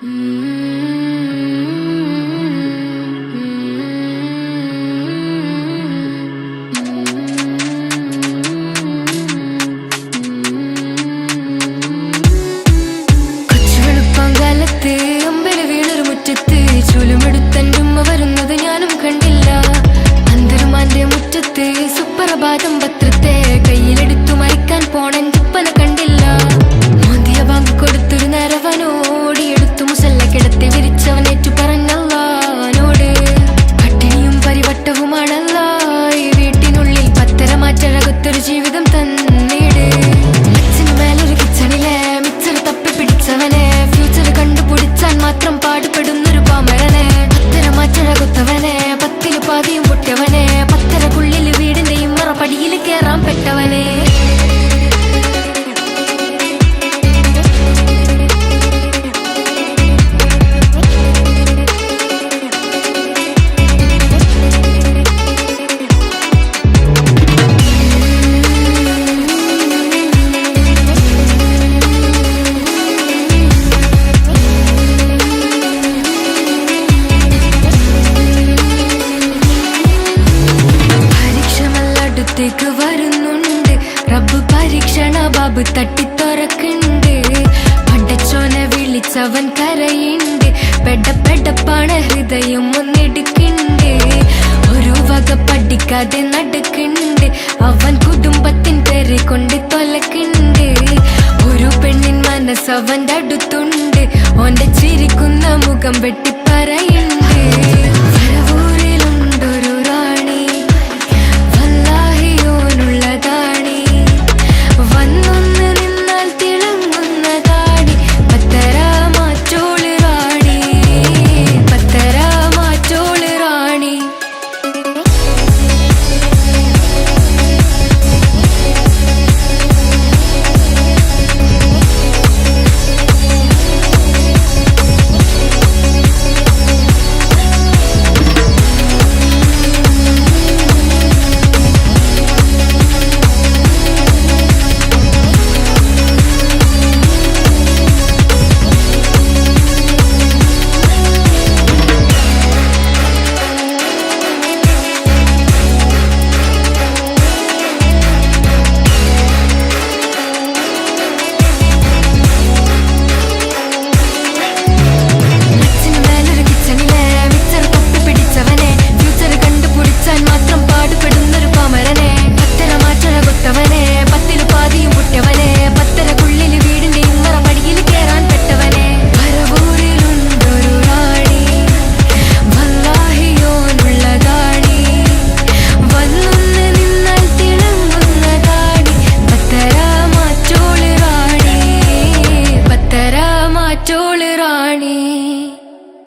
അമ്പല വീണൊരു മുറ്റത്ത് ചുലുമെടുത്തൻ്റുമ്മ വരുന്നത് ഞാനും കണ്ടില്ല. അന്തരുമാന്റെ മുറ്റത്ത് സുപ്രഭാതം പത്രത്തെ കയ്യിലെടുത്തു മയക്കാൻ പോണെൻ്റുപ്പന കണ്ടില്ല. മോദിയ ബാങ്ക് കൊടുത്തൊരു നേരവനോടിയെടുത്തു മുസല്ല കിടത്തി വിരിച്ചവനേറ്റു പറഞ്ഞല്ലോട്, പട്ടിണിയും പരിവട്ടവുമാണല്ല ഈ വീട്ടിനുള്ളിൽ പത്തര മാറ്റഴകത്തൊരു ജീവിതം തന്നീട്. അച്ഛനു മേലൊരു കിച്ചണിലെ മിച്ചർ തപ്പി പിടിച്ചവനെ കണ്ടുപിടിച്ചാൽ മാത്രം പാടുപെടുന്നൊരു പാമരനെ, പത്തര മാറ്റഴകുത്തവനെ പത്തില് പാതിയും പൊട്ടിയവനെ, പത്തരക്കുള്ളില് വീടിന്റെ ഇമ്മറ പടിയിൽ കേറാൻ പെട്ടവനെ. വരുന്നുണ്ട് റബ്ബ് പരീക്ഷണ ബാബ് തട്ടിത്തുറക്കുണ്ട്. പടച്ചോനെ വിളിച്ചവൻ കരയുണ്ട്, പെടപ്പാണ് ഹൃദയം ഒന്നെടുക്കുന്നുണ്ട്. ഒരു വക പഠിക്കാതെ നടക്കുന്നുണ്ട്, അവൻ കുടുംബത്തിൻ പേര് കൊണ്ട് തൊലക്കുന്നുണ്ട്. ഒരു പെണ്ണിൻ മനസ്സവന്റെ അടുത്തുണ്ട്, ഓന്റെ ചിരിക്കുന്ന മുഖം വെട്ടി പറയ